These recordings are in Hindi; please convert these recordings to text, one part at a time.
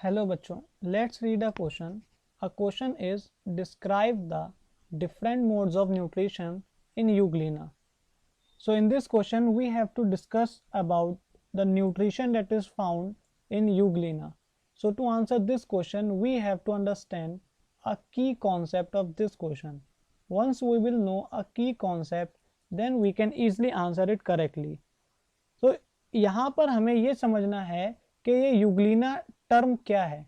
Hello बच्चों, let's read a question. A question is describe the different modes of nutrition in euglena. So in this question we have to discuss about the nutrition that is found in euglena. So to answer this question we have to understand a key concept of this question. Once we will know a key concept, then we can easily answer it correctly. तो यहाँ पर हमें ये समझना है कि ये यूग्लिना टर्म क्या है।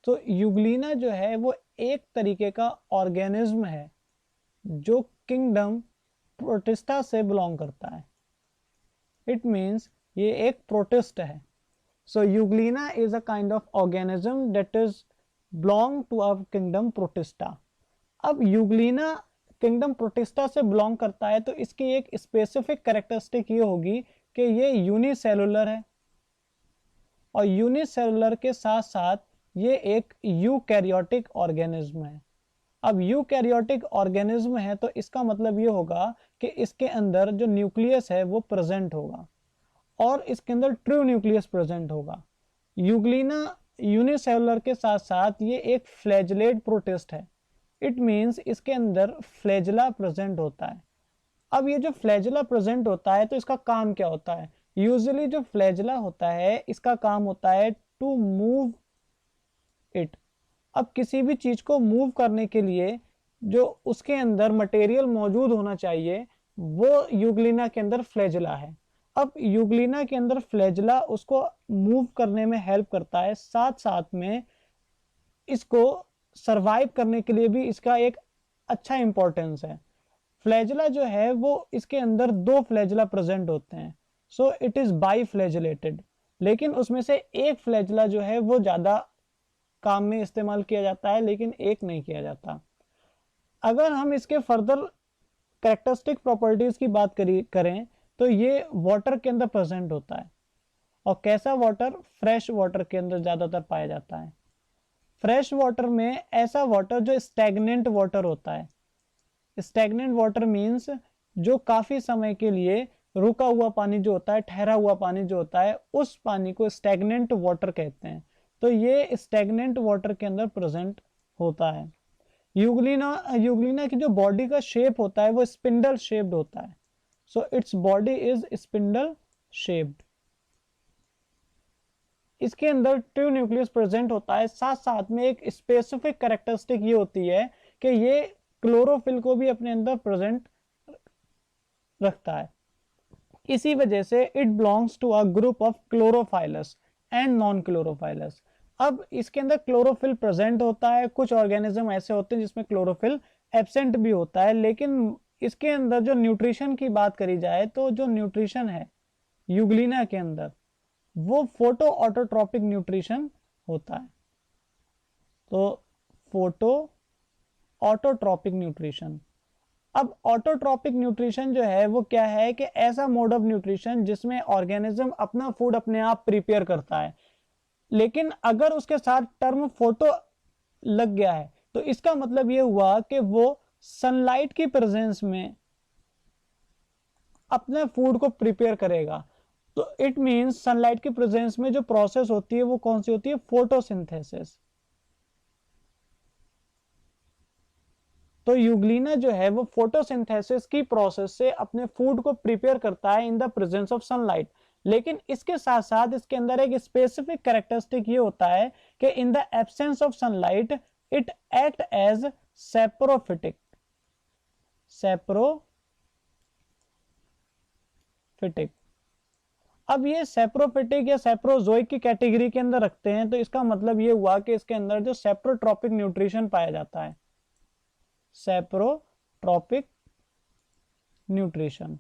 तो यूग्लिना जो है वो एक तरीके का ऑर्गेनिज्म है जो किंगडम प्रोटिस्टा से बिलोंग करता है। इट मीन्स ये एक प्रोटिस्ट है। So Euglena is a kind of organism that is belong to a kingdom Protista. अब यूग्लिना किंगडम प्रोटिस्टा से बिलोंग करता है तो इसकी एक स्पेसिफिक कैरेक्टरिस्टिक ये होगी कि ये यूनिसेलुलर है और यूनिसेलुलर के साथ साथ ये एक यूकैरियोटिक ऑर्गेनिज्म है। अब यूकैरियोटिक ऑर्गेनिज्म है तो इसका मतलब ये होगा कि इसके अंदर जो न्यूक्लियस है वो प्रेजेंट होगा और इसके अंदर ट्रू न्यूक्लियस प्रेजेंट होगा। यूग्लिना यूनिसेलुलर के साथ साथ ये एक फ्लैजलेट प्रोटिस्ट है। इट मीन्स इसके अंदर फ्लैजला प्रेजेंट होता है। अब ये जो फ्लैजला प्रेजेंट होता है तो इसका काम क्या होता है? यूजुअली जो फ्लैजला होता है इसका काम होता है टू मूव इट। अब किसी भी चीज को मूव करने के लिए जो उसके अंदर मटेरियल मौजूद होना चाहिए वो यूग्लिना के अंदर फ्लैजला है। अब यूग्लिना के अंदर फ्लैजला उसको मूव करने में हेल्प करता है, साथ साथ में इसको सरवाइव करने के लिए भी इसका एक अच्छा इंपॉर्टेंस है। फ्लैजला जो है वो इसके अंदर दो फ्लैजला प्रेजेंट होते हैं, so it is by flagellated. लेकिन उसमें से एक फ्लैजला जो है वो ज्यादा काम में इस्तेमाल किया जाता है लेकिन एक नहीं किया जाता। अगर हम इसके फर्दर कैरेक्टरिस्टिक प्रॉपर्टीज की बात करें तो ये वाटर के अंदर प्रेजेंट होता है। और कैसा वाटर? फ्रेश वाटर के अंदर ज्यादातर पाया जाता है। फ्रेश वाटर में ऐसा वाटर जो स्टैग्नेंट वाटर होता है। स्टैग्नेंट वाटर मीन्स जो काफी समय के लिए रुका हुआ पानी जो होता है, ठहरा हुआ पानी जो होता है, उस पानी को स्टैग्नेंट वाटर कहते हैं। तो ये स्टैग्नेंट वाटर के अंदर प्रेजेंट होता है। यूग्लिना की जो बॉडी का शेप होता है वो स्पिंडल शेप्ड होता है। So its body is spindle shaped. इसके अंदर ट्रू न्यूक्लियस प्रेजेंट होता है। साथ साथ में एक स्पेसिफिक कैरेक्टरिस्टिक ये होती है कि ये क्लोरोफिल को भी अपने अंदर प्रेजेंट रखता है। इसी वजह से it belongs to a group of chlorophyllous and non chlorophyllous. अब इसके अंदर क्लोरोफिल प्रेजेंट होता है। कुछ ऑर्गेनिज्म ऐसे होते हैं जिसमें क्लोरोफिल एब्सेंट भी होता है, लेकिन इसके अंदर जो न्यूट्रिशन की बात करी जाए तो जो न्यूट्रिशन है यूग्लिना के अंदर वो फोटो ऑटोट्रॉपिक न्यूट्रिशन होता है। तो फोटो ऑटोट्रॉपिक न्यूट्रिशन। अब ऑटोट्रॉपिक न्यूट्रिशन जो है वो क्या है कि ऐसा मोड ऑफ न्यूट्रिशन जिसमें ऑर्गेनिज्म अपना फूड अपने आप प्रिपेयर करता है। लेकिन अगर उसके साथ टर्म फोटो लग गया है तो इसका मतलब ये हुआ कि वो सनलाइट की प्रेजेंस में अपने फूड को प्रिपेयर करेगा। तो इट मींस सनलाइट की प्रेजेंस में जो प्रोसेस होती है वो कौन सी होती है? फोटोसिंथेसिस। तो यूग्लिना जो है वो फोटोसिंथेसिस की प्रोसेस से अपने फूड को प्रिपेयर करता है in the presence of sunlight. लेकिन इसके साथ साथ इसके अंदर एक स्पेसिफिक कैरेक्टरिस्टिक ये होता है कि in the absence of sunlight it act as saprophytic. अब ये सेप्रोफिटिक या सेप्रोजोइक की कैटेगरी के अंदर रखते हैं तो इसका मतलब ये हुआ कि इसके अंदर जो सेप्रोट्रॉपिक न्यूट्रिशन पाया जाता है, सेप्रोट्रॉपिक न्यूट्रिशन।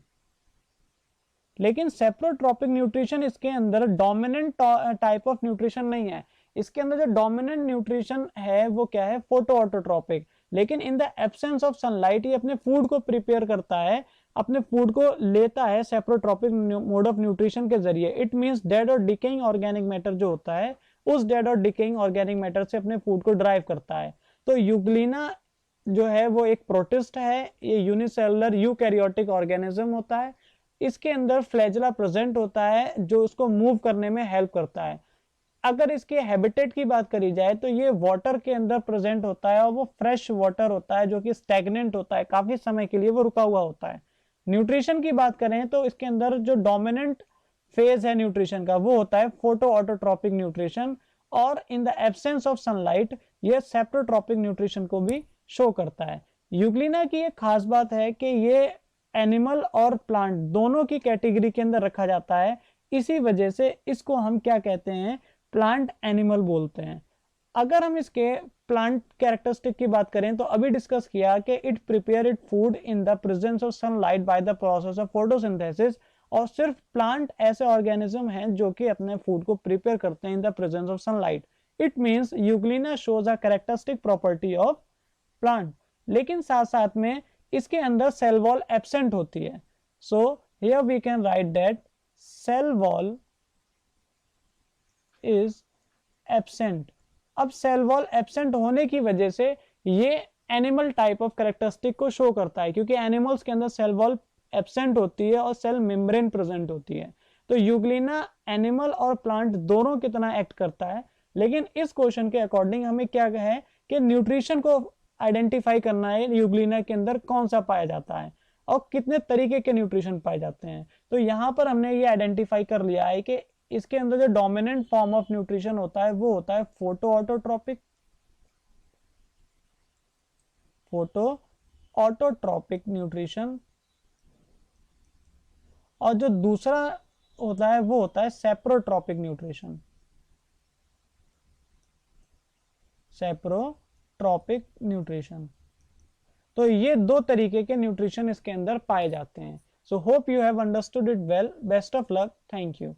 लेकिन सेप्रोट्रॉपिक न्यूट्रिशन इसके अंदर डोमिनेंट टाइप ऑफ न्यूट्रिशन नहीं है। इसके अंदर जो डोमिनेंट न्यूट्रिशन है वो क्या है? Photo autotrophic. लेकिन in the absence of sunlight ये अपने फूड को प्रिपेयर करता है, अपने फूड को लेता है सेप्रोट्रॉपिक मोड ऑफ न्यूट्रिशन के जरिए। इट मींस डेड और डिकेइंग ऑर्गेनिक मैटर जो होता है उस डेड और डिकेइंग ऑर्गेनिक मैटर से अपने फूड को ड्राइव करता है। तो यूग्लिना जो है वो एक प्रोटिस्ट है। ये यूनिसेलुलर यूकैरियोटिक ऑर्गेनिज्म होता है। इसके अंदर फ्लैजला प्रेजेंट होता है जो उसको मूव करने में हेल्प करता है। अगर इसके हैबिटेट की बात करी जाए तो ये वाटर के अंदर प्रेजेंट होता है और वो फ्रेश वाटर होता है जो कि स्टैग्नेंट होता है, काफी समय के लिए वो रुका हुआ होता है। न्यूट्रिशन की बात करें तो इसके अंदर जो डोमिनेंट फेज है न्यूट्रिशन का वो होता है फोटो ऑटोट्रॉपिक न्यूट्रिशन, और इन द एब्सेंस ऑफ सनलाइट ये सेप्रोट्रॉपिक न्यूट्रिशन को भी शो करता है। यूग्लिना की एक खास बात है कि ये एनिमल और प्लांट दोनों की कैटेगरी के अंदर रखा जाता है, इसी वजह से इसको हम क्या कहते हैं, प्लांट एनिमल बोलते हैं। अगर हम इसके प्लांट कैरेक्टरिस्टिक की बात करें तो अभी डिस्कस किया कि it prepare it food in the presence of sunlight by the process of photosynthesis, और सिर्फ प्लांट ऐसे ऑर्गेनिज्म हैं जो कि अपने फूड को प्रिपेयर करते हैं in the presence of sunlight. It means Euglena shows a characteristic property of plant, लेकिन साथ साथ में इसके अंदर सेल वॉल एब्सेंट होती है। So here we can write that cell wall is absent. अब सेल वॉल एब्सेंट होने की वजह से ये एनिमल टाइप ऑफ कैरेक्टरिस्टिक को शो करता है, क्योंकि एनिमल्स के अंदर सेल वॉल एब्सेंट होती है और सेल मेम्ब्रेन प्रेजेंट होती है। तो यूग्लिना एनिमल और प्लांट दोनों की तरह एक्ट करता है, लेकिन इस क्वेश्चन के अकॉर्डिंग हमें क्या है कि न्यूट्रिशन को आइडेंटिफाई करना है यूग्लिना के अंदर कौन सा पाया जाता है और कितने तरीके के न्यूट्रिशन पाए जाते हैं। तो यहां पर हमने ये आइडेंटिफाई कर लिया है कि इसके अंदर जो डोमिनेंट फॉर्म ऑफ न्यूट्रिशन होता है वो होता है फोटो ऑटोट्रॉपिक न्यूट्रिशन, और जो दूसरा होता है वो होता है सेप्रोट्रॉपिक न्यूट्रिशन। Saprotrophic nutrition. तो ये दो तरीके के न्यूट्रिशन इसके अंदर पाए जाते हैं। So hope you have understood it well. Best of luck. Thank you.